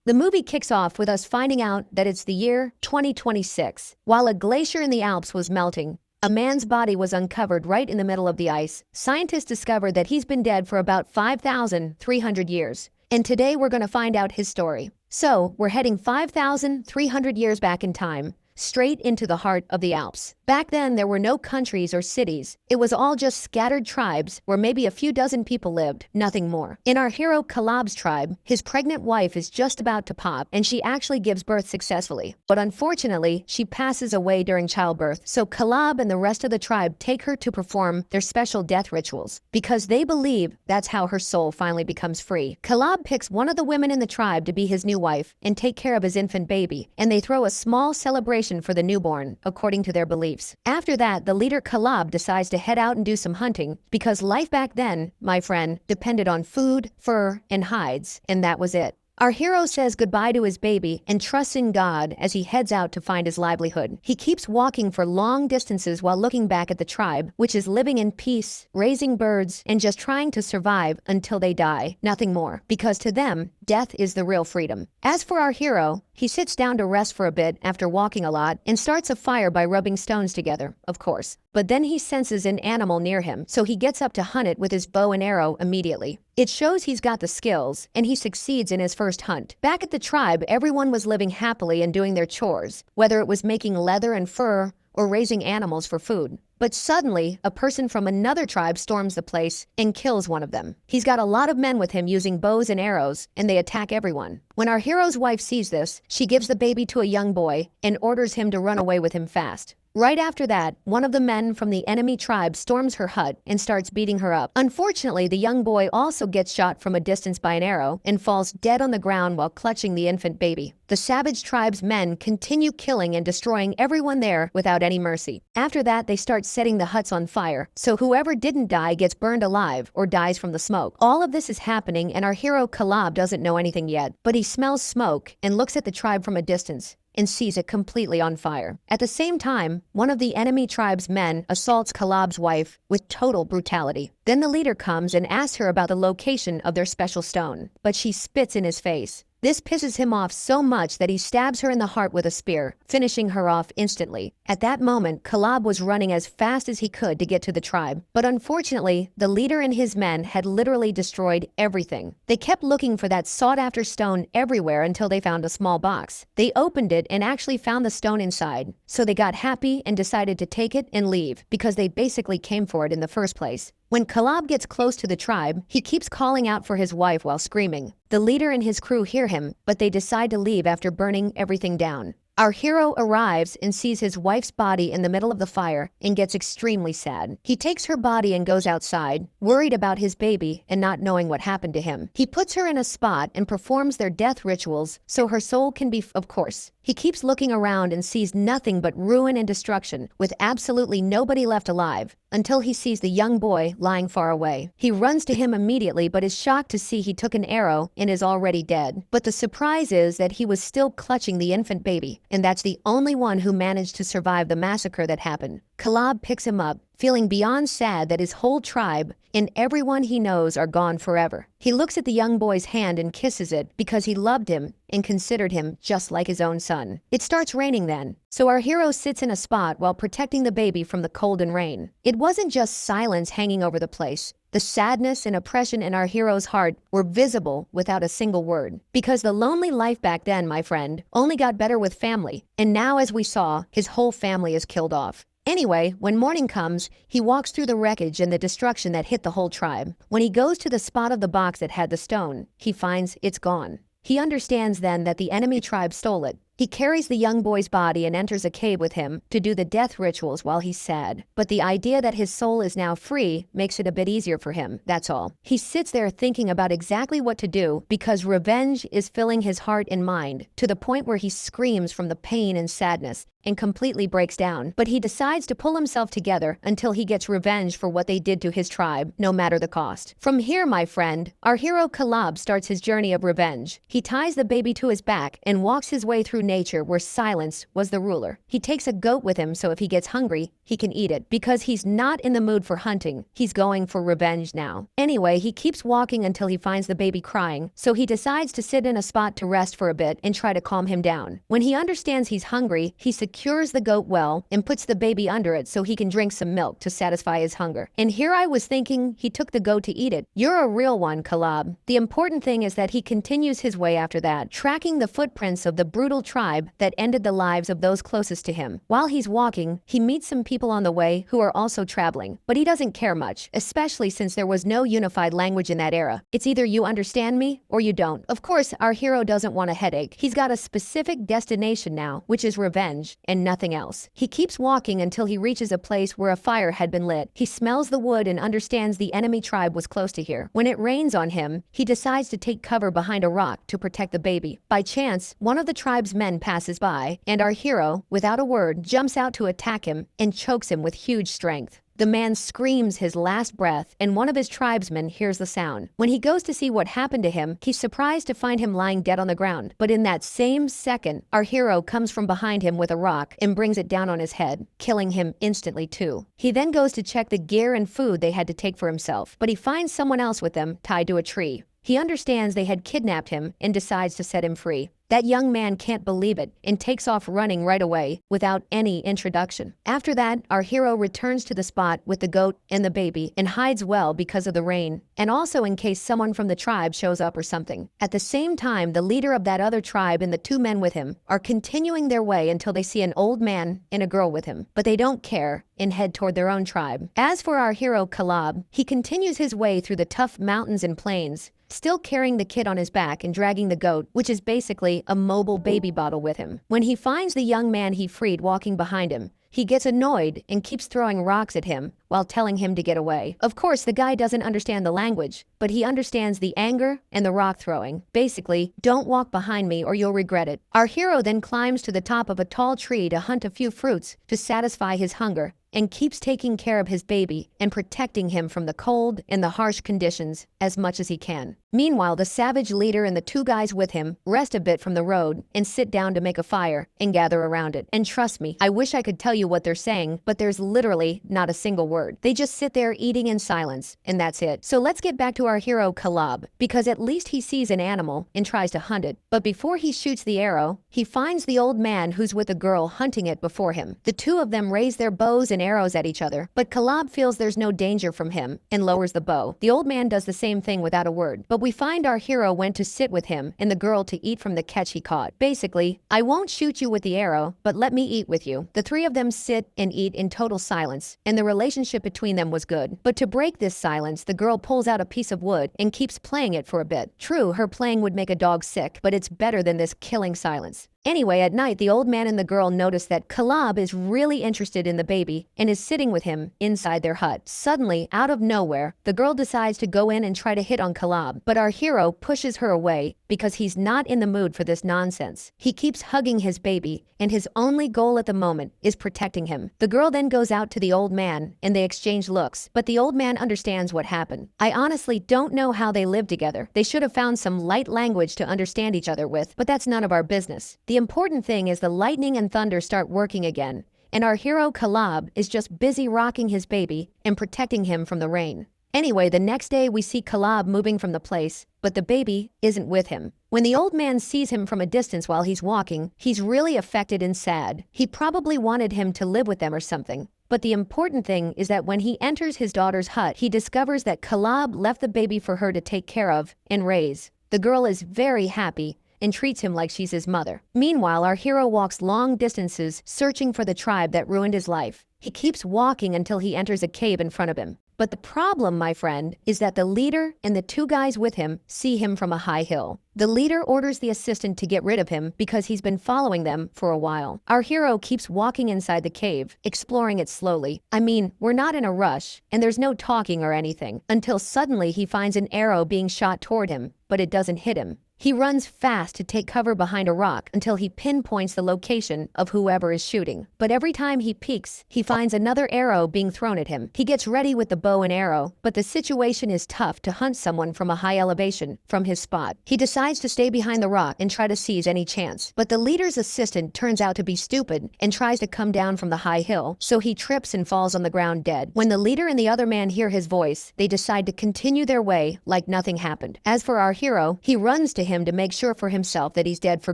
The movie kicks off with us finding out that it's the year 2026. While a glacier in the Alps was melting, a man's body was uncovered right in the middle of the ice. Scientists discovered that he's been dead for about 5,300 years. And today we're going to find out his story. So, we're heading 5,300 years back in time, straight into the heart of the Alps. Back then, there were no countries or cities. It was all just scattered tribes where maybe a few dozen people lived, nothing more. In our hero Kalab's tribe, his pregnant wife is just about to pop, and she actually gives birth successfully. But unfortunately, she passes away during childbirth, so Kalab and the rest of the tribe take her to perform their special death rituals, because they believe that's how her soul finally becomes free. Kalab picks one of the women in the tribe to be his new wife and take care of his infant baby, and they throw a small celebration for the newborn, according to their beliefs. After that, the leader Kalab decides to head out and do some hunting, because life back then, my friend, depended on food, fur, and hides, and that was it. Our hero says goodbye to his baby and trusts in God as he heads out to find his livelihood. He keeps walking for long distances while looking back at the tribe, which is living in peace, raising birds, and just trying to survive until they die, nothing more, because to them, death is the real freedom. As for our hero, he sits down to rest for a bit after walking a lot and starts a fire by rubbing stones together, of course. But then he senses an animal near him, so he gets up to hunt it with his bow and arrow immediately. It shows he's got the skills, and he succeeds in his first hunt. Back at the tribe, everyone was living happily and doing their chores, whether it was making leather and fur or raising animals for food. But suddenly, a person from another tribe storms the place and kills one of them. He's got a lot of men with him using bows and arrows, and they attack everyone. When our hero's wife sees this, she gives the baby to a young boy and orders him to run away with him fast. Right after that, one of the men from the enemy tribe storms her hut and starts beating her up. Unfortunately, the young boy also gets shot from a distance by an arrow and falls dead on the ground while clutching the infant baby. The savage tribe's men continue killing and destroying everyone there without any mercy. After that, they start setting the huts on fire, so whoever didn't die gets burned alive or dies from the smoke. All of this is happening, and our hero Kalab doesn't know anything yet, but he smells smoke and looks at the tribe from a distance and sees it completely on fire. At the same time, one of the enemy tribe's men assaults Kalab's wife with total brutality. Then the leader comes and asks her about the location of their special stone, but she spits in his face. This pisses him off so much that he stabs her in the heart with a spear, finishing her off instantly. At that moment, Kalab was running as fast as he could to get to the tribe. But unfortunately, the leader and his men had literally destroyed everything. They kept looking for that sought-after stone everywhere until they found a small box. They opened it and actually found the stone inside. So they got happy and decided to take it and leave, because they basically came for it in the first place. When Kalab gets close to the tribe, he keeps calling out for his wife while screaming. The leader and his crew hear him, but they decide to leave after burning everything down. Our hero arrives and sees his wife's body in the middle of the fire and gets extremely sad. He takes her body and goes outside, worried about his baby and not knowing what happened to him. He puts her in a spot and performs their death rituals so her soul can be, of course. He keeps looking around and sees nothing but ruin and destruction, with absolutely nobody left alive, until he sees the young boy lying far away. He runs to him immediately but is shocked to see he took an arrow and is already dead. But the surprise is that he was still clutching the infant baby, and that's the only one who managed to survive the massacre that happened. Kalab picks him up, feeling beyond sad that his whole tribe and everyone he knows are gone forever. He looks at the young boy's hand and kisses it because he loved him and considered him just like his own son. It starts raining then, so our hero sits in a spot while protecting the baby from the cold and rain. It wasn't just silence hanging over the place. The sadness and oppression in our hero's heart were visible without a single word. Because the lonely life back then, my friend, only got better with family, and now as we saw, his whole family is killed off. Anyway, when morning comes, he walks through the wreckage and the destruction that hit the whole tribe. When he goes to the spot of the box that had the stone, he finds it's gone. He understands then that the enemy tribe stole it. He carries the young boy's body and enters a cave with him to do the death rituals while he's sad. But the idea that his soul is now free makes it a bit easier for him, that's all. He sits there thinking about exactly what to do because revenge is filling his heart and mind to the point where he screams from the pain and sadness. and completely breaks down. But he decides to pull himself together until he gets revenge for what they did to his tribe, no matter the cost. From here, my friend, our hero Caleb starts his journey of revenge. He ties the baby to his back and walks his way through nature where silence was the ruler. He takes a goat with him so if he gets hungry, he can eat it. Because he's not in the mood for hunting, he's going for revenge now. Anyway, he keeps walking until he finds the baby crying, so he decides to sit in a spot to rest for a bit and try to calm him down. When he understands he's hungry, he secures the goat well and puts the baby under it so he can drink some milk to satisfy his hunger. And here I was thinking he took the goat to eat it. You're a real one, Caleb. The important thing is that he continues his way after that, tracking the footprints of the brutal tribe that ended the lives of those closest to him. While he's walking, he meets some people on the way who are also traveling, but he doesn't care much, especially since there was no unified language in that era. It's either you understand me or you don't. Of course, our hero doesn't want a headache. He's got a specific destination now, which is revenge and nothing else. He keeps walking until he reaches a place where a fire had been lit. He smells the wood and understands the enemy tribe was close to here. When it rains on him, he decides to take cover behind a rock to protect the baby. By chance, one of the tribe's men passes by, and our hero, without a word, jumps out to attack him and chokes him with huge strength. The man screams his last breath, and one of his tribesmen hears the sound. When he goes to see what happened to him, he's surprised to find him lying dead on the ground. But in that same second, our hero comes from behind him with a rock and brings it down on his head, killing him instantly too. He then goes to check the gear and food they had to take for himself, but he finds someone else with them tied to a tree. He understands they had kidnapped him and decides to set him free. That young man can't believe it and takes off running right away without any introduction. After that, our hero returns to the spot with the goat and the baby and hides well because of the rain, and also in case someone from the tribe shows up or something. At the same time, the leader of that other tribe and the two men with him are continuing their way until they see an old man and a girl with him, but they don't care and head toward their own tribe. As for our hero Caleb, he continues his way through the tough mountains and plains, still carrying the kid on his back and dragging the goat, which is basically a mobile baby bottle, with him. When he finds the young man he freed walking behind him, he gets annoyed and keeps throwing rocks at him while telling him to get away. Of course, the guy doesn't understand the language, but he understands the anger and the rock throwing. Basically, don't walk behind me or you'll regret it. Our hero then climbs to the top of a tall tree to hunt a few fruits to satisfy his hunger, and keeps taking care of his baby and protecting him from the cold and the harsh conditions as much as he can. Meanwhile, the savage leader and the two guys with him rest a bit from the road and sit down to make a fire and gather around it. And trust me, I wish I could tell you what they're saying, but there's literally not a single word. They just sit there eating in silence, and that's it. So let's get back to our hero Caleb, because at least he sees an animal and tries to hunt it. But before he shoots the arrow, he finds the old man who's with a girl hunting it before him. The two of them raise their bows and arrows at each other, but Caleb feels there's no danger from him and lowers the bow. The old man does the same thing without a word, but we find our hero went to sit with him and the girl to eat from the catch he caught. Basically, I won't shoot you with the arrow, but let me eat with you. The three of them sit and eat in total silence, and the relationship between them was good. But to break this silence, the girl pulls out a piece of wood and keeps playing it for a bit. True, her playing would make a dog sick, but it's better than this killing silence. Anyway, at night, the old man and the girl notice that Caleb is really interested in the baby and is sitting with him inside their hut. Suddenly, out of nowhere, the girl decides to go in and try to hit on Caleb, but our hero pushes her away because he's not in the mood for this nonsense. He keeps hugging his baby, and his only goal at the moment is protecting him. The girl then goes out to the old man, and they exchange looks, but the old man understands what happened. I honestly don't know how they live together. They should have found some light language to understand each other with, but that's none of our business. The important thing is the lightning and thunder start working again, and our hero Caleb is just busy rocking his baby and protecting him from the rain. Anyway, the next day we see Caleb moving from the place, but the baby isn't with him. When the old man sees him from a distance while he's walking, he's really affected and sad. He probably wanted him to live with them or something. But the important thing is that when he enters his daughter's hut, he discovers that Caleb left the baby for her to take care of and raise. The girl is very happy and treats him like she's his mother. Meanwhile, our hero walks long distances searching for the tribe that ruined his life. He keeps walking until he enters a cave in front of him. But the problem, my friend, is that the leader and the two guys with him see him from a high hill. The leader orders the assistant to get rid of him because he's been following them for a while. Our hero keeps walking inside the cave, exploring it slowly. I mean, we're not in a rush, and there's no talking or anything, until suddenly he finds an arrow being shot toward him, but it doesn't hit him. He runs fast to take cover behind a rock until he pinpoints the location of whoever is shooting. But every time he peeks, he finds another arrow being thrown at him. He gets ready with the bow and arrow, but the situation is tough to hunt someone from a high elevation from his spot. He decides to stay behind the rock and try to seize any chance. But the leader's assistant turns out to be stupid and tries to come down from the high hill, so he trips and falls on the ground dead. When the leader and the other man hear his voice, they decide to continue their way like nothing happened. As for our hero, he runs to him to make sure for himself that he's dead for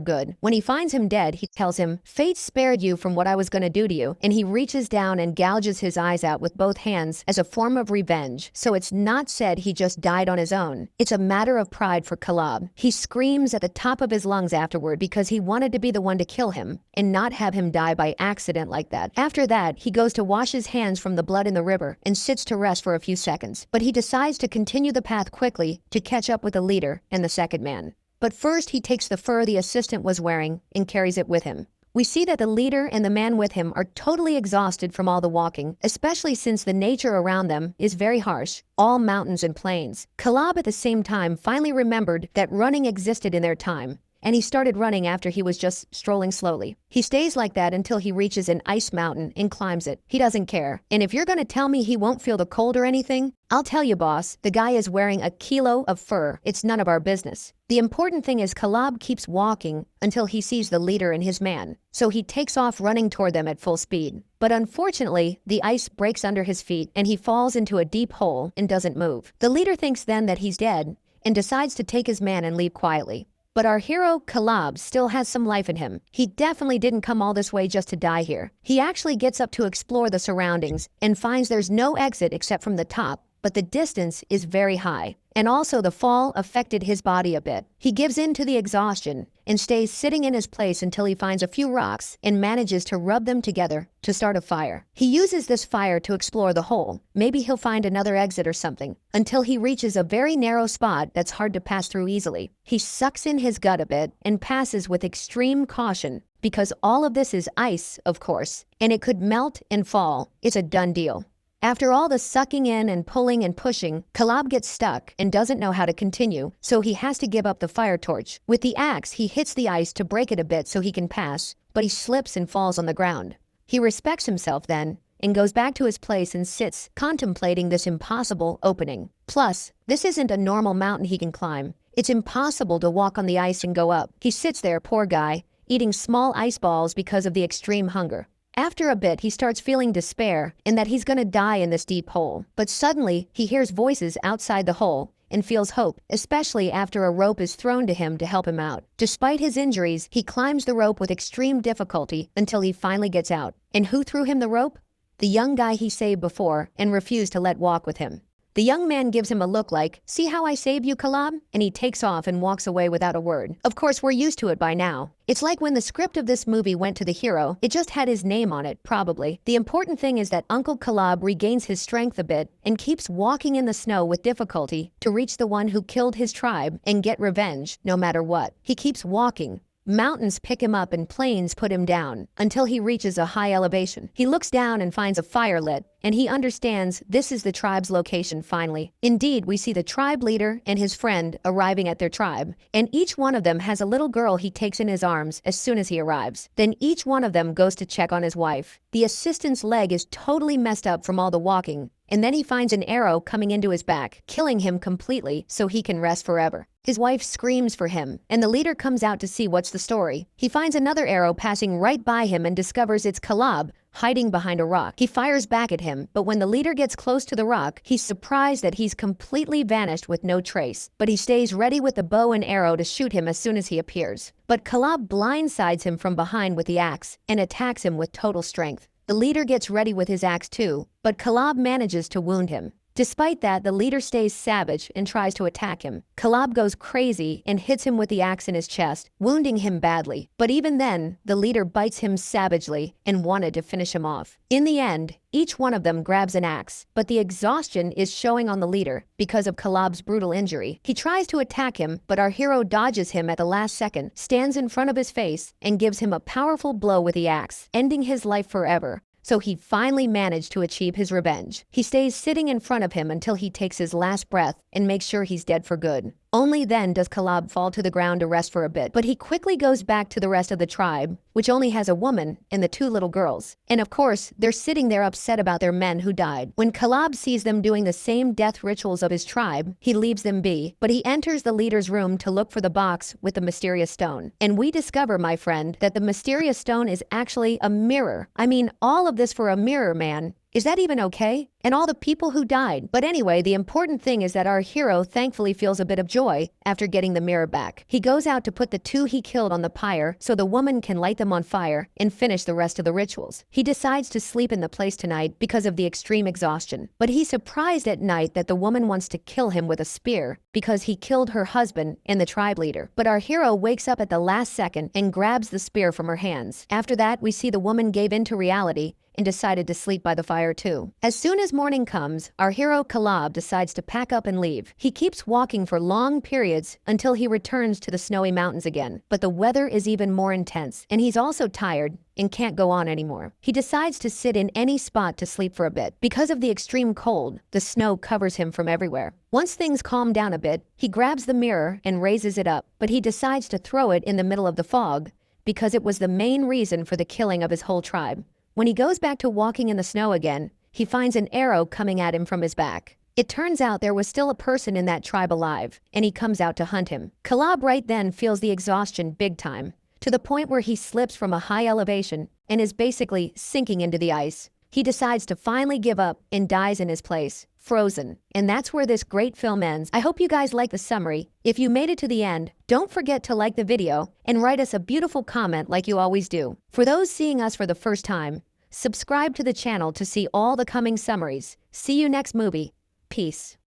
good. When he finds him dead, he tells him, "Fate spared you from what I was going to do to you," and he reaches down and gouges his eyes out with both hands as a form of revenge. So it's not said he just died on his own. It's a matter of pride for Kalab. He screams at the top of his lungs afterward because he wanted to be the one to kill him and not have him die by accident like that. After that, he goes to wash his hands from the blood in the river and sits to rest for a few seconds. But he decides to continue the path quickly to catch up with the leader and the second man. But first, he takes the fur the assistant was wearing and carries it with him. We see that the leader and the man with him are totally exhausted from all the walking, especially since the nature around them is very harsh, all mountains and plains. Kalab at the same time finally remembered that running existed in their time, and he started running after he was just strolling slowly. He stays like that until he reaches an ice mountain and climbs it. He doesn't care. And if you're gonna tell me he won't feel the cold or anything, I'll tell you, boss, the guy is wearing a kilo of fur. It's none of our business. The important thing is Kalab keeps walking until he sees the leader and his man, so he takes off running toward them at full speed. But unfortunately, the ice breaks under his feet and he falls into a deep hole and doesn't move. The leader thinks then that he's dead and decides to take his man and leave quietly. But our hero, Kalab, still has some life in him. He definitely didn't come all this way just to die here. He actually gets up to explore the surroundings and finds there's no exit except from the top, but the distance is very high. And also the fall affected his body a bit. He gives in to the exhaustion and stays sitting in his place until he finds a few rocks and manages to rub them together to start a fire. He uses this fire to explore the hole. Maybe he'll find another exit or something, until he reaches a very narrow spot that's hard to pass through easily. He sucks in his gut a bit and passes with extreme caution, because all of this is ice, of course, and it could melt and fall. It's a done deal. After all the sucking in and pulling and pushing, Kalab gets stuck and doesn't know how to continue, so he has to give up the fire torch. With the axe, he hits the ice to break it a bit so he can pass, but he slips and falls on the ground. He respects himself then and goes back to his place and sits, contemplating this impossible opening. Plus, this isn't a normal mountain he can climb. It's impossible to walk on the ice and go up. He sits there, poor guy, eating small ice balls because of the extreme hunger. After a bit, he starts feeling despair and that he's gonna die in this deep hole. But suddenly, he hears voices outside the hole and feels hope, especially after a rope is thrown to him to help him out. Despite his injuries, he climbs the rope with extreme difficulty until he finally gets out. And who threw him the rope? The young guy he saved before and refused to let walk with him. The young man gives him a look like, "See how I saved you, Kalab?" And he takes off and walks away without a word. Of course, we're used to it by now. It's like when the script of this movie went to the hero, it just had his name on it, probably. The important thing is that Uncle Kalab regains his strength a bit and keeps walking in the snow with difficulty to reach the one who killed his tribe and get revenge, no matter what. He keeps walking. Mountains pick him up and plains put him down until he reaches a high elevation. He looks down and finds a fire lit, and he understands this is the tribe's location finally. Indeed, we see the tribe leader and his friend arriving at their tribe, and each one of them has a little girl he takes in his arms as soon as he arrives. Then each one of them goes to check on his wife. The assistant's leg is totally messed up from all the walking, and then he finds an arrow coming into his back, killing him completely so he can rest forever. His wife screams for him, and the leader comes out to see what's the story. He finds another arrow passing right by him and discovers it's Kalab, hiding behind a rock. He fires back at him, but when the leader gets close to the rock, he's surprised that he's completely vanished with no trace. But he stays ready with the bow and arrow to shoot him as soon as he appears. But Kalab blindsides him from behind with the axe and attacks him with total strength. The leader gets ready with his axe too, but Kalab manages to wound him. Despite that, the leader stays savage and tries to attack him. Kalab goes crazy and hits him with the axe in his chest, wounding him badly. But even then, the leader bites him savagely and wanted to finish him off. In the end, each one of them grabs an axe, but the exhaustion is showing on the leader because of Kalab's brutal injury. He tries to attack him, but our hero dodges him at the last second, stands in front of his face, and gives him a powerful blow with the axe, ending his life forever. So he finally managed to achieve his revenge. He stays sitting in front of him until he takes his last breath and makes sure he's dead for good. Only then does Kalab fall to the ground to rest for a bit, but he quickly goes back to the rest of the tribe, which only has a woman and the two little girls. And of course, they're sitting there upset about their men who died. When Kalab sees them doing the same death rituals of his tribe, he leaves them be, but he enters the leader's room to look for the box with the mysterious stone. And we discover, my friend, that the mysterious stone is actually a mirror. I mean, all of this for a mirror, man. Is that even okay? And all the people who died. But anyway, the important thing is that our hero thankfully feels a bit of joy after getting the mirror back. He goes out to put the two he killed on the pyre so the woman can light them on fire and finish the rest of the rituals. He decides to sleep in the place tonight because of the extreme exhaustion. But he's surprised at night that the woman wants to kill him with a spear because he killed her husband and the tribe leader. But our hero wakes up at the last second and grabs the spear from her hands. After that, we see the woman gave in to reality and decided to sleep by the fire too. As soon as morning comes, our hero Kalab decides to pack up and leave. He keeps walking for long periods until he returns to the snowy mountains again. But the weather is even more intense, and he's also tired and can't go on anymore. He decides to sit in any spot to sleep for a bit. Because of the extreme cold, the snow covers him from everywhere. Once things calm down a bit, he grabs the mirror and raises it up, but he decides to throw it in the middle of the fog because it was the main reason for the killing of his whole tribe. When he goes back to walking in the snow again, he finds an arrow coming at him from his back. It turns out there was still a person in that tribe alive, and he comes out to hunt him. Kalab right then feels the exhaustion big time, to the point where he slips from a high elevation and is basically sinking into the ice. He decides to finally give up and dies in his place, frozen. And that's where this great film ends. I hope you guys like the summary. If you made it to the end, don't forget to like the video and write us a beautiful comment like you always do. For those seeing us for the first time, subscribe to the channel to see all the coming summaries. See you next movie. Peace.